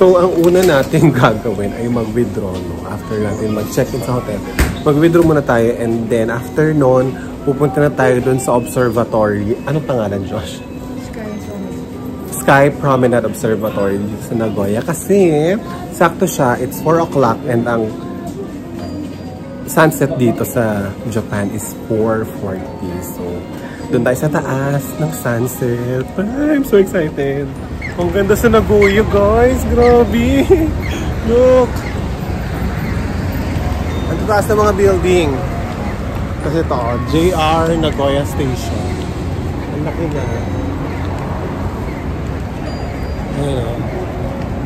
So, ang una natin gagawin ay mag-withdraw, no? After natin mag-check-in sa hotel, mag-withdraw muna tayo and then after nun, pupunta na tayo dun sa observatory. Anong pangalan, Josh? Sky Promenade Observatory dito sa Nagoya. Kasi, sakto siya, it's 4 o'clock and ang sunset dito sa Japan is 4:40. So, dun tayo sa taas ng sunset. I'm so excited. Ang ganda sa Nagoya, guys. Grabe. Look. Ang taas ng mga building. Kasi ito, JR Nagoya Station. Ang laki na. Ayan,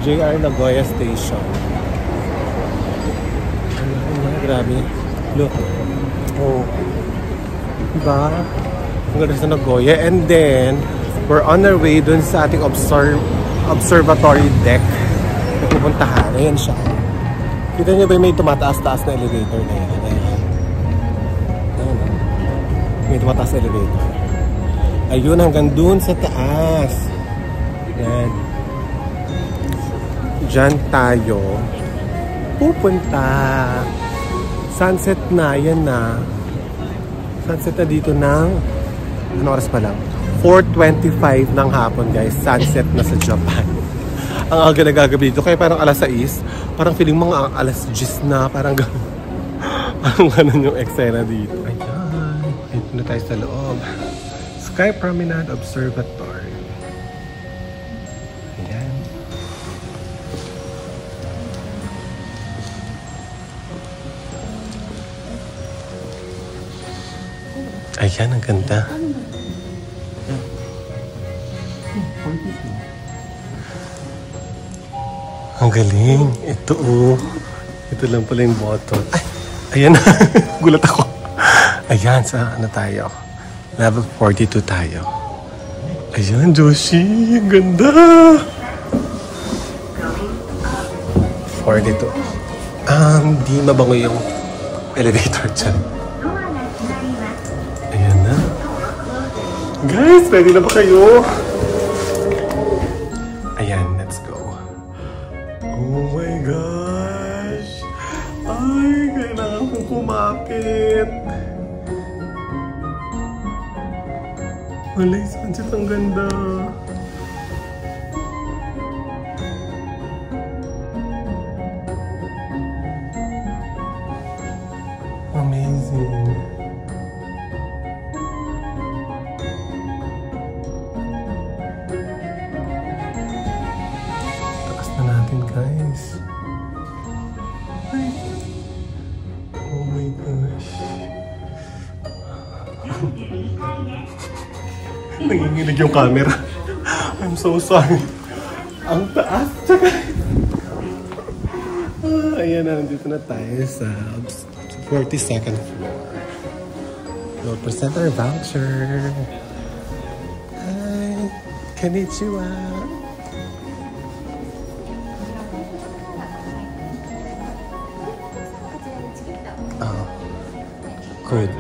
JR Nagoya Station. Ang laki na. Grabe. Look. Oh. Diba? Ang ganda sa Nagoya. And then, we're on our way dun sa ating observatory deck na pupuntahan. Ayan siya. Kita niyo ba may tumataas-taas na elevator na yan? Ayan. May tumataas na elevator. Ayun, hanggang dun sa taas. Ayan. Diyan tayo pupunta. Sunset na. Yan na. Sunset na dito ng ano oras pa lang? 4:25 ng hapon, guys. Sunset na sa Japan. Ang aga na gagabi dito. Kaya parang alas 6. Parang feeling mga alas 10 na. Parang gano'n. Parang gano'n yung eksena dito. Ayan. Ito na tayo sa loob. Sky Promenade Observatory. Ayan. Ayan, ang ganda. Ang galing. Ito oh. Ito lang pala yung button. Ay! Ayan na. Gulat ako. Ayan, sa ano tayo? Level 42 tayo. Ayan, Joshi. Ang ganda. 42. Di mabango yung elevator dyan. Ayan na. Guys, ready na ba kayo? Ayan, let's go. Oh my gosh! Ay, kailangan kong kumapit. Walay, sunset ang ganda. Amazing. Guys. Oh my gosh. Nanginginig yung camera. I'm so sorry. Ang taas. Ayan na, nandito na tayo sa 42nd floor. We'll present our voucher. Hi. Konnichiwa. Good.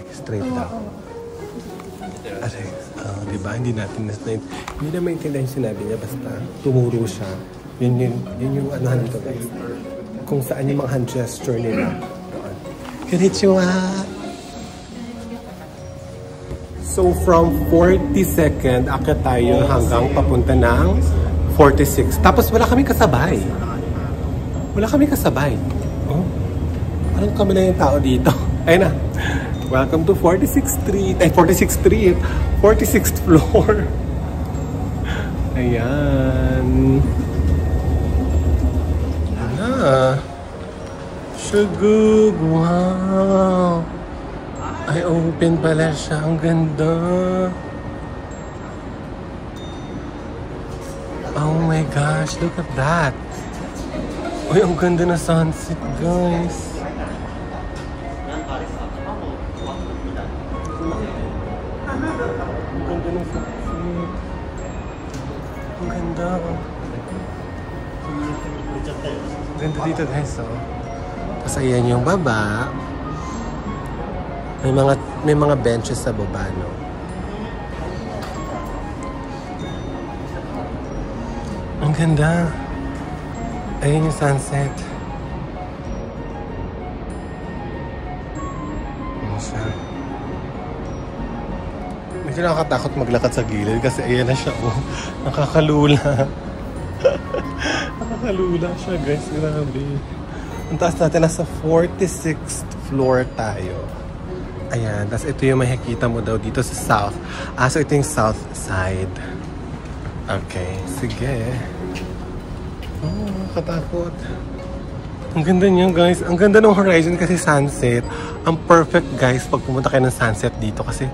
Straight down. Diba? Hindi natin hindi na maintindihan yung sinabi niya. Basta tumuro siya. Yun yung anuhan nito, guys. Kung saan yung mga hand gesture nila. Konnichiwa! So from 42nd, akit tayo hanggang papunta ng 46. Tapos wala kaming kasabay. Wala kaming kasabay. Oh, parang kami lang yung tao dito. Ayun na. Welcome to 46th Street. Ay, 46th Street. 46th floor. Ayan. Ayan na. Shugug. Wow. Ay, open pala siya. Ang ganda. Oh my gosh, look at that. Uy, ang ganda na sunset, guys. Ang ganda na sunset. Ang ganda. Ang ganda dito, guys, oh. Tapos ayan yung baba. May mga benches sa baba, no? Ang ganda. Ayan yung sunset. Ayan siya. Medyo nakakatakot maglakad sa gilid kasi ayan na siya, oh. Nakakalula. Nakakalula siya, guys. Grabe. Ang taas natin, nasa 46th floor tayo. Ayan. Tapos ito yung makikita mo daw dito sa south. So ito yung south side. Okay. Sige. Oh, nakatakot. Ang ganda niya, guys. Ang ganda ng horizon kasi sunset. Ang perfect, guys, pag pumunta kayo ng sunset dito kasi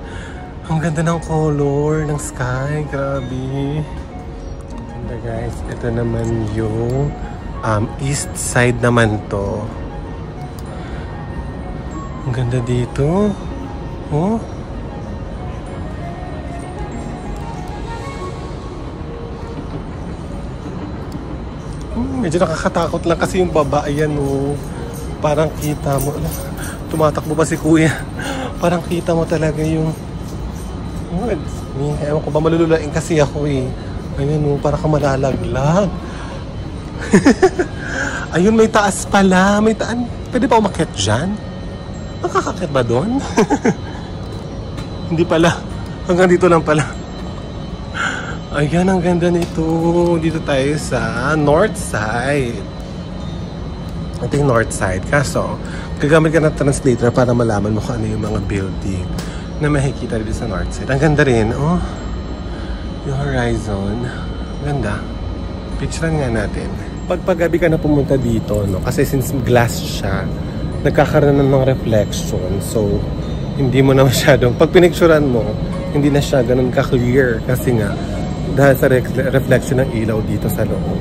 ang ganda ng color ng sky. Grabe. Ganda, guys. Ito naman yung east side naman to. Ang ganda dito. Oh. Medyo nakakatakot lang kasi yung baba, ayan, oh. Parang kita mo, tumatakbo pa si kuya. Parang kita mo talaga yung, ewan ko ba, malululain kasi ako, eh. Ayan, oh, parang ka malalaglag. Ayun, may taas pala, may taan. Pwede pa umakyat dyan? Makakakyat ba doon? Hindi pala, hanggang dito lang pala. Ayan, ang ganda nito. Dito tayo sa north side. Ito yung north side. Kaso, gagamit ka ng translator para malaman mo kung ano yung mga building na makikita dito sa north side. Ang ganda rin, oh. Yung horizon. Ganda. Picturean nga natin. Paggabi ka na pumunta dito, no? Kasi since glass siya, nagkakaroon na ng reflection. So, hindi mo na masyadong, pag pinicturean mo, hindi na siya ganun ka-clear. Kasi nga, dahil sa reflection ng ilaw dito sa loob.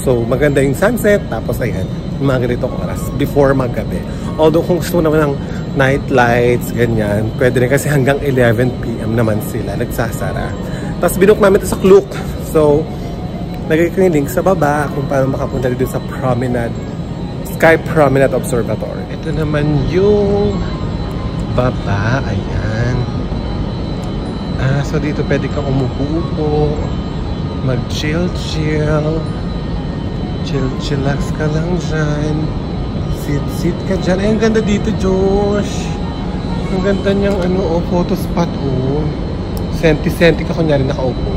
So, maganda yung sunset. Tapos, ayan, mga ganitong oras before maggabi. Although, kung gusto naman ng night lights, ganyan, pwede rin kasi hanggang 11 PM naman sila nagsasara. Tapos, binook namin ito sa Klook. So, lagay ko yung link sa baba kung paano makapunta dito sa Promenade, Sky Promenade Observatory. Ito naman yung baba. Ayan. So dito pwede kang umupo-upo, mag-chill-chill, chill-chillax ka lang dyan, sit-sit ka dyan. Ay, ang ganda dito, Josh. Ang ganda niyang photo spot, oh. Senti-senti ka kunyari nakaupo,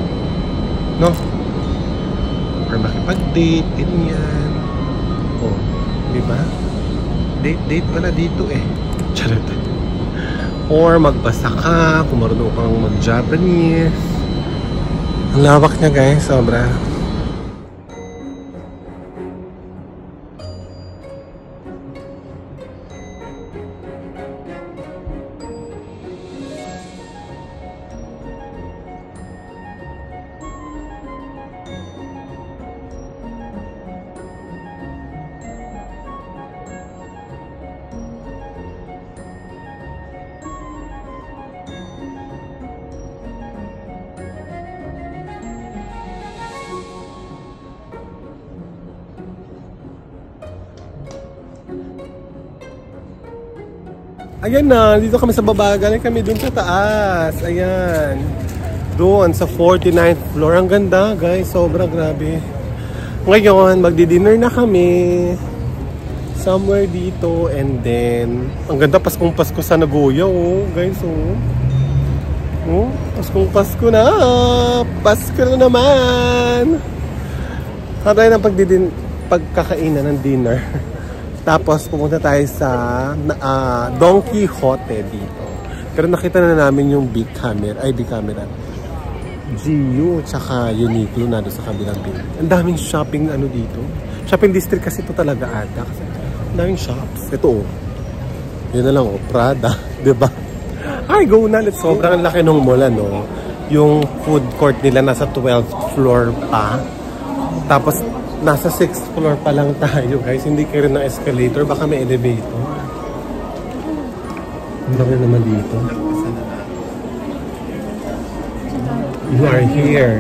no? Or makipag-date, ganyan. Oh, diba? Date wala dito, eh. Charot. Or magbasa ka, kung marunong kang mag-Japanese. Ang lawak niya, guys, sobra. Ayan na, dito kami sa baba. Galing kami dun sa taas. Ayan. Doon sa 49th floor. Ang ganda, guys. Sobrang grabe. Ngayon, magdi-dinner na kami. Somewhere dito. And then, ang ganda, Paskong-Pasko sa Nagoya, oh. Guys, oh. Oh, Paskong-Pasko na. Pasko na naman. Tayo ng pagkakainan ng dinner. Tapos pumunta tayo sa Don Quijote dito. Pero nakita na namin yung big camera, GU tsaka Uniqlo na doon sa kabilang building. Ang daming shopping dito. Shopping district kasi ito talaga ata. Kasi ang daming shops. Ito, oh. Yun na lang, oh. Prada. Diba? Ay, go na. Let's go. Sobrang laki nung mall, no? Yung food court nila nasa 12th floor pa. Tapos nasa 6th floor pa lang tayo, guys. Hindi kayo rin ng escalator. Baka may elevator. Ang dami naman dito. You are here.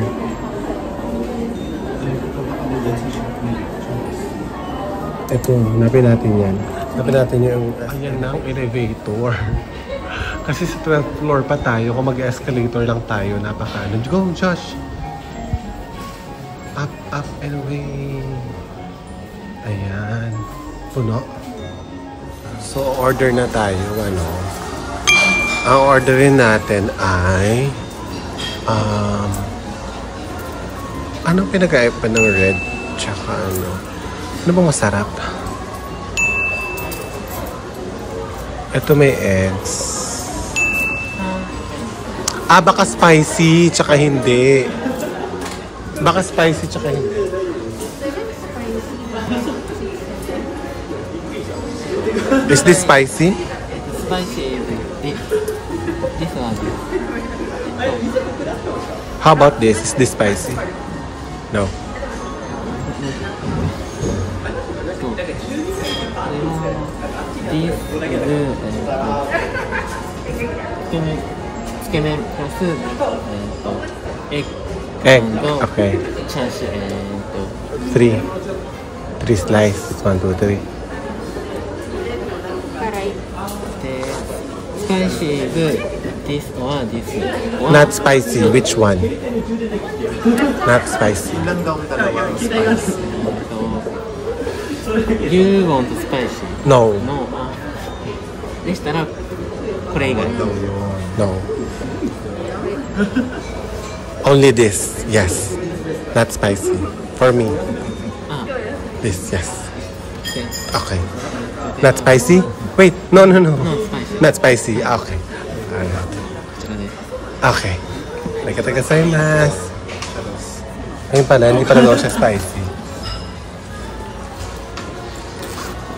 Ito, hanapin natin yan. Sabi natin yung, ayan na ang elevator. Kasi sa 12th floor pa tayo, kung mag-escalator lang tayo, napaka, go Josh! Up, up, and away. Ayan. Puno. So, order na tayo, ano. Ang orderin natin ay, anong pinag-aipan ng red? Tsaka ano? Ano bang masarap? Ito may eggs. Baka spicy, tsaka hindi. Baka spicy, tsaka hindi. Is this spicy? Spicy is this one. How about this? Is this spicy? No. This is つけ麺プラスegg Egg. Okay. チャーシュー Three slices. 1, 2, 3. でスパイシーズ this or this one. Not spicy. Which one? Not spicy. You want spicy? No. No. でしたらこれ以外 No. Only this. Yes. Not spicy. For me. This. Yes. Okay. Not spicy? Wait. No. Not spicy. Okay. Okay. Nagkatagasaymas. Ayun pala, hindi pala daw siya spicy.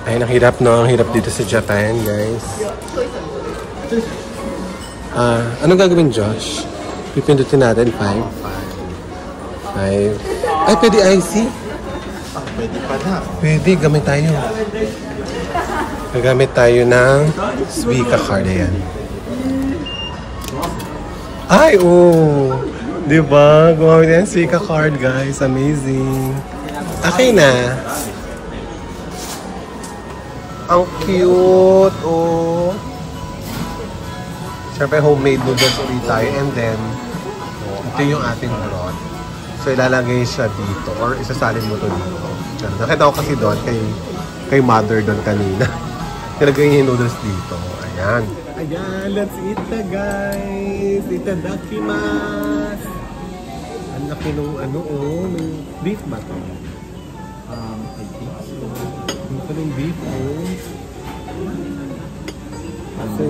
Ayun, ang hirap, no? Ang hirap dito sa Japan, guys. Anong gagawin, Josh? Pipindutin natin 5. Ay, pwede IC? Pwede pa na. Pwede, gamit tayo. Gagamit tayo ng Suica card. Ayan. Ay, oh! Diba? Gumamit tayo ng Suica card, guys. Amazing. Okay na. Ang cute, oh! Siyempre, homemade noodles ulit tayo. And then, ito yung ating broth. So, ilalagay siya dito. Or isasalin mo to dito. Nakita ko kasi doon kay mother doon kanina. Nilagay niya yung noodles dito. Ayan. Ayan, let's eat na guys. Itadakimasu. Ang laki nung nung beef ba to? I think so. Yung pa nung beef, So,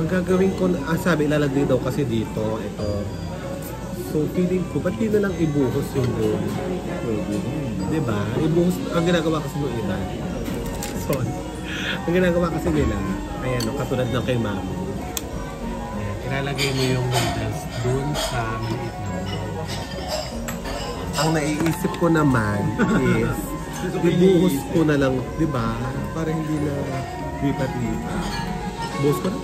ang gagawin ko, sabi, ilalagay daw kasi dito, ito. So, feeling ko, ba't di na lang ibuhos yung bowl? Diba? Ibuhos, ang ginagawa kasi ng iba. Sorry. Ang ginagawa kasi nila, ayan, katulad ng kay Mama. Ayan, ilalagay mo yung noodles dun sa maliit na bowl. Ang naiisip ko naman is, ibuhos ko na lang, diba? Para hindi na lipat-lipat. Buhos ko na?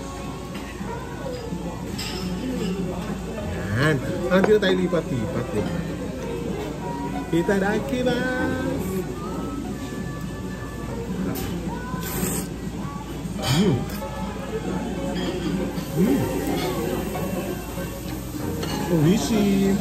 Ayan. Parang hindi na tayo lipat-lipat, diba? Itadakimasu! Oishi!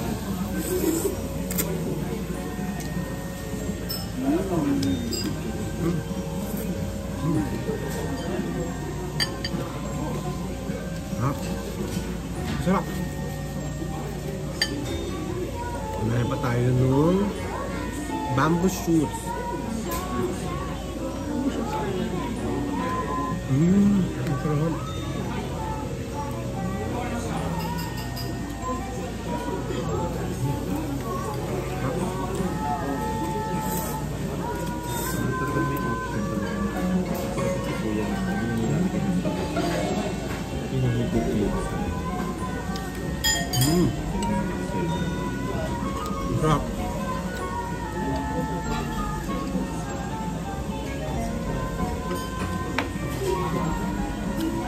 Sarap! Meron pa tayo nung bamboo shoots. Ang sarap. Sarap.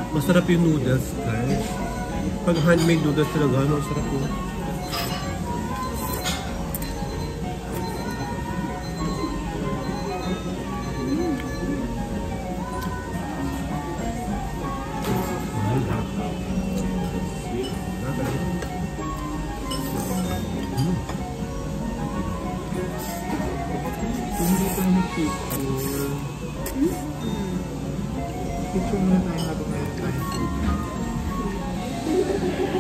Masarap yung noodles, guys. Pag handmade noodles talaga, ang sarap po. Hindi tayo nag-picture. Picture muna tayo habang meron tayo food.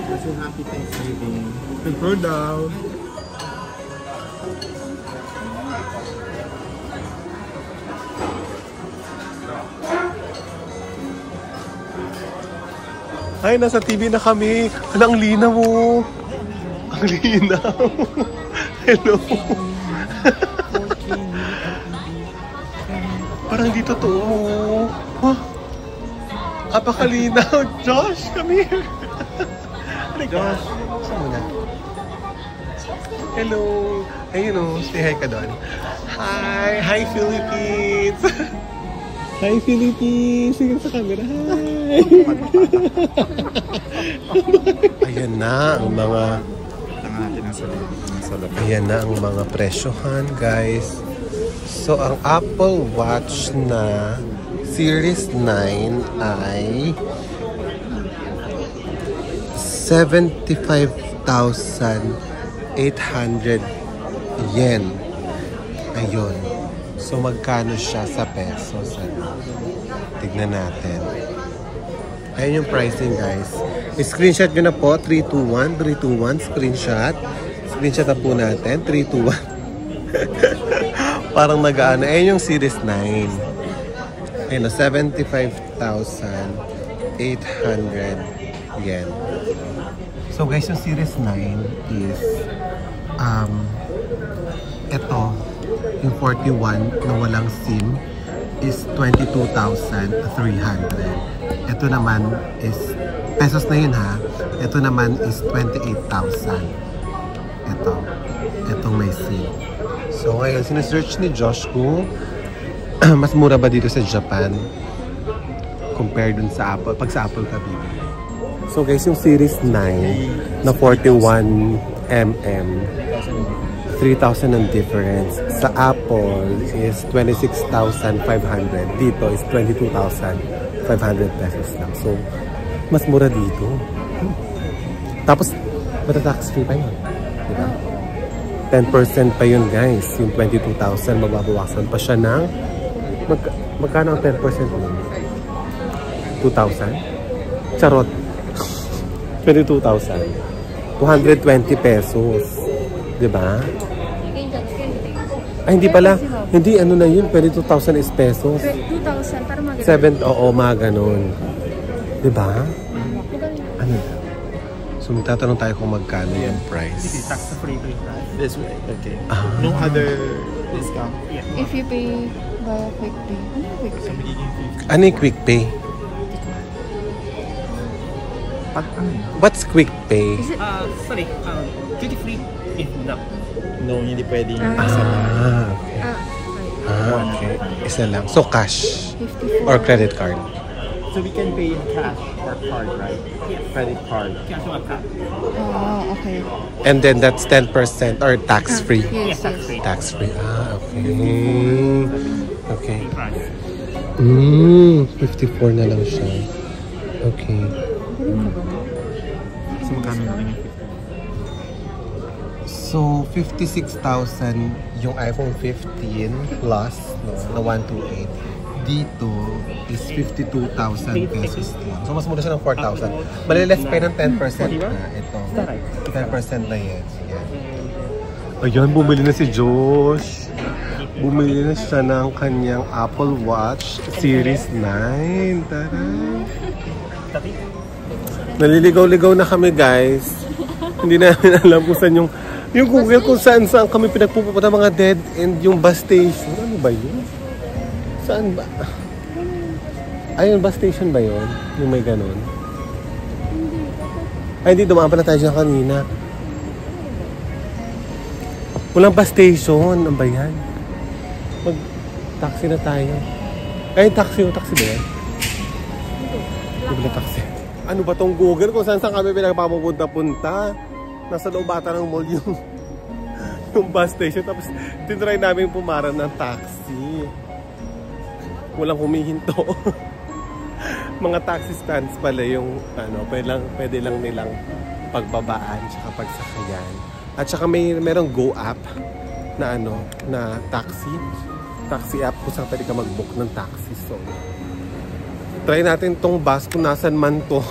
Kasi happy Thanksgiving. Picture daw. Ay, nasa TV na kami. Ang linaw mo. Ang linaw. Hello. Parang di totoo. Huh? Apakalinaw. Josh, come here. Josh, saan mo na? Hello. Ayun o, say hi ka doon. Hi. Hi, Philippines. Hi, Philippines. Sige sa camera. Hi. Ayan na ang mga... Ayan na ang mga presyohan, guys. So, ang Apple Watch na Series 9 ay 75,800 yen. Ayun. So, magkano siya sa pesos? Tignan natin. Ayun yung pricing, guys. Screenshot nyo na po. 321. 321. Screenshot. Screenshot na po natin. 321. Parang nag-ano. Ayun yung Series 9. Ayun o. 75,800 yen. So, guys, yung Series 9 is ito. Yung 41 na walang SIM is 22,300. Ito naman is, pesos na yun ha. Ito naman is 28,000. Itong may SIM. So ngayon, sinesearch ni Josh kung mas mura ba dito sa Japan compared dun sa Apple, pag sa Apple ka bibili. So guys, yung Series 9 na 41mm, 3,000 ang difference. Sa Apple is 26,500. Dito is 22,500 pesos lang. So, mas mura dito. Tapos, mata-tax free pa yun. Diba? 10% pa yun, guys. Yung 22,000, mababawasan pa siya ng... magkano ang 10% mo? 2,000? Charot. 22,000. 220 pesos. Diba? Ay, hindi pala. Hindi, ano na yun. 22,000 is pesos. 2,000 para mag-ganon. 7, oo, mga ganon. Diba? Ano? So, magtatanong tayo kung magkano yung price. Tax-free price. This way. Okay. No other discount? If you pay via quick pay. Ano quick pay? Ano yung quick pay? What's quick pay? Sorry, duty free is not. No, hindi pwedeng Okay. Okay. Isa lang. So, cash 54. or credit card? So we can pay in cash or card, right? Yes. Credit card. Cash or card. Oh, okay. And then that's 10% or tax-free? Yes, yes. Free. Tax-free. Okay. Okay. Price. 54 na lang siya. Okay. So magkano na lang yung 50? So, 56,000 yung iPhone 15 Plus, no, na 128. Dito is 52,000 pesos lang. So, mas mura siya ng 4,000. Maliless pa ng 10% na ito. 10% na yan. Ayan, bumili na si Josh. Bumili na siya ng kanyang Apple Watch Series 9. Tara! Naliligaw-ligaw na kami, guys. Hindi namin alam kung saan yung Google kung saan kami pinagpupunta mga dead end yung bus station. Ano ba yun? Saan ba? Ayun, bus station ba yun? Yung may ganun? Ay, hindi. Dumaan pala tayo dyan kanina. Walang bus station. Ano ba yan? Mag-taxi na tayo. Ay, taxi ba yan? Hindi ba taxi? Ano ba tong Google kung saan kami pinagpapunta-punta? Nasa loob ata ng mall yung bus station. Tapos tinry namin pumaraan ng taxi. Walang humihinto. Mga taxi stands pala yung ano, pwede lang nilang pagbabaan tsaka pagsakayan. At saka merong Go app na na taxi app kung saan pwede ka mag-book ng taxi. So try natin tong bus kung nasan man to.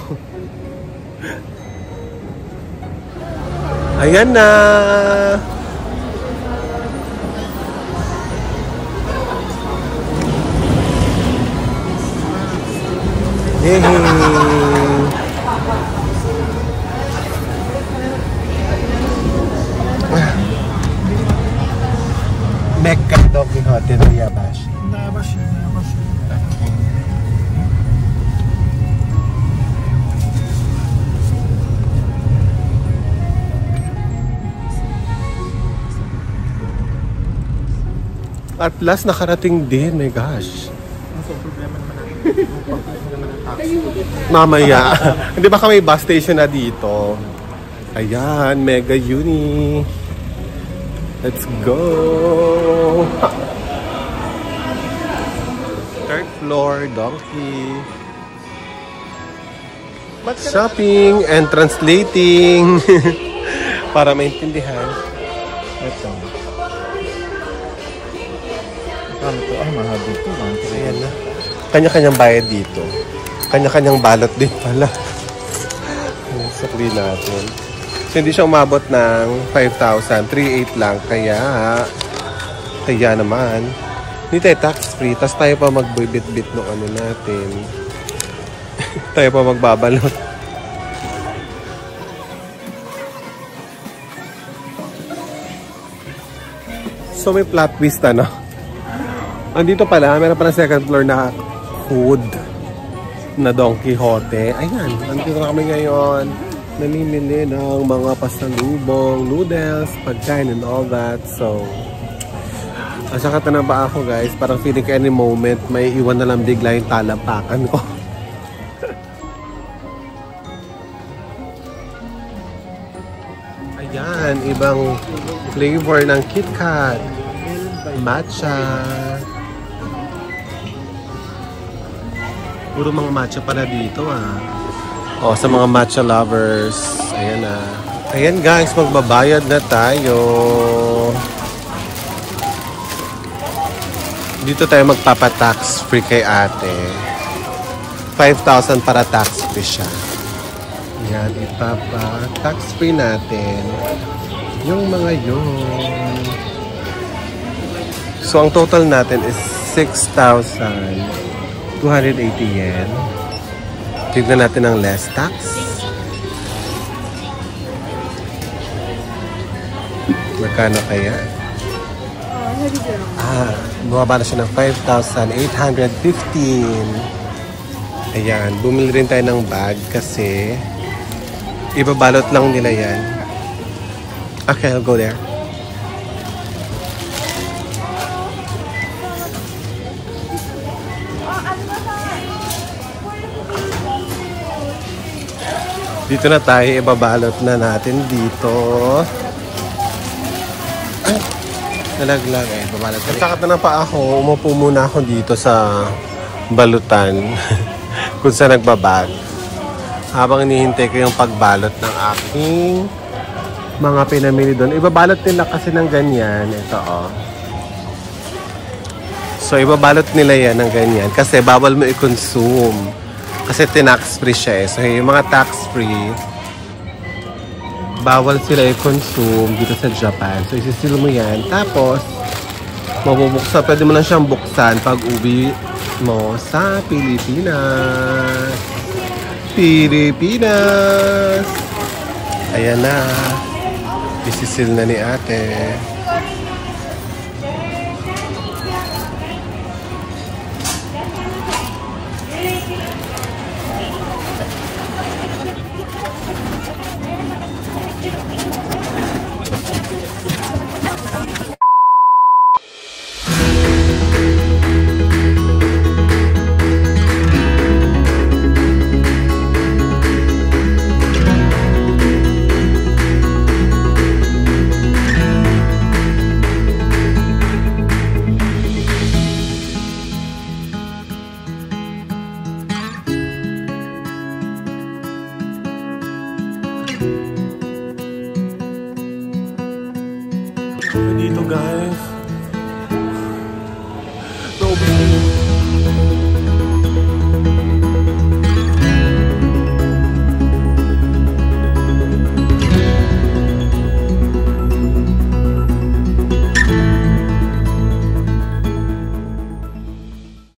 Ayan na. Yay! Mecca Don Quixote no Yabashi. Nabashi. At last nakarating din, my gosh. So, problema naman natin. Mamaya. Hindi ba may bus station na dito? Ayan, Mega Uni. Let's go! Third floor, donkey. Shopping and translating. Para maintindihan. Ito. Ano to? Ay, mahal dito. Ayan na. Kanya-kanyang bayad dito. Kanya-kanyang balot din pala. Ayan, sukli natin. So, hindi siya umabot ng 5,000. 3,800 lang. Kaya naman. Hindi tayo tax-free. Tapos tayo pa magbibit-bit ng ano natin. Tayo pa magbabalot. So, may plot twist, ano? Andito pala, meron pa na second floor na food na Don Quixote. Ayan, andito na kami ngayon. Namimili ng mga pasalubong, noodles, pagkain and all that. So, at saka tanaba ako guys, parang feeling ko any moment may iwan na lang bigla yung talampakan ko. Ayan, ibang flavor ng KitKat. Matcha. Puro mga matcha pala dito ah. Oh, sa mga matcha lovers. Ayan na. Ayan guys, magbabayad na tayo. Dito tayo magpapa-tax free kay ate. 5,000 para tax free siya. Ayan, ipapa-tax free natin. Yung mga yun. So, ang total natin is 6,280 yen. Tignan natin ang less tax. Magkano kaya? Bumaba na siya ng 5,815. Ayan, bumili rin tayo ng bag kasi ibabalot lang nila yan. Okay, I'll go there. Dito na tayo, ibabalot na natin dito. Ay, nalaglag eh, babalot na. Nagtakat na pa ako, umupo muna ako dito sa balutan kung saan nagbabag. Habang hinihintay ko yung pagbalot ng aking mga pinamili doon. Ibabalot nila kasi ng ganyan. Ito oh. So, ibabalot nila yan ng ganyan kasi bawal mo i-consume. Kasi tinax free siya eh. So, yung mga tax free, bawal sila i-consume dito sa Japan. So, isisil mo yan. Tapos, mabubuksan. Pwede mo lang siyang buksan pag uwi mo sa Pilipinas. Pilipinas! Ayan na. Isisil na ni ate. guys.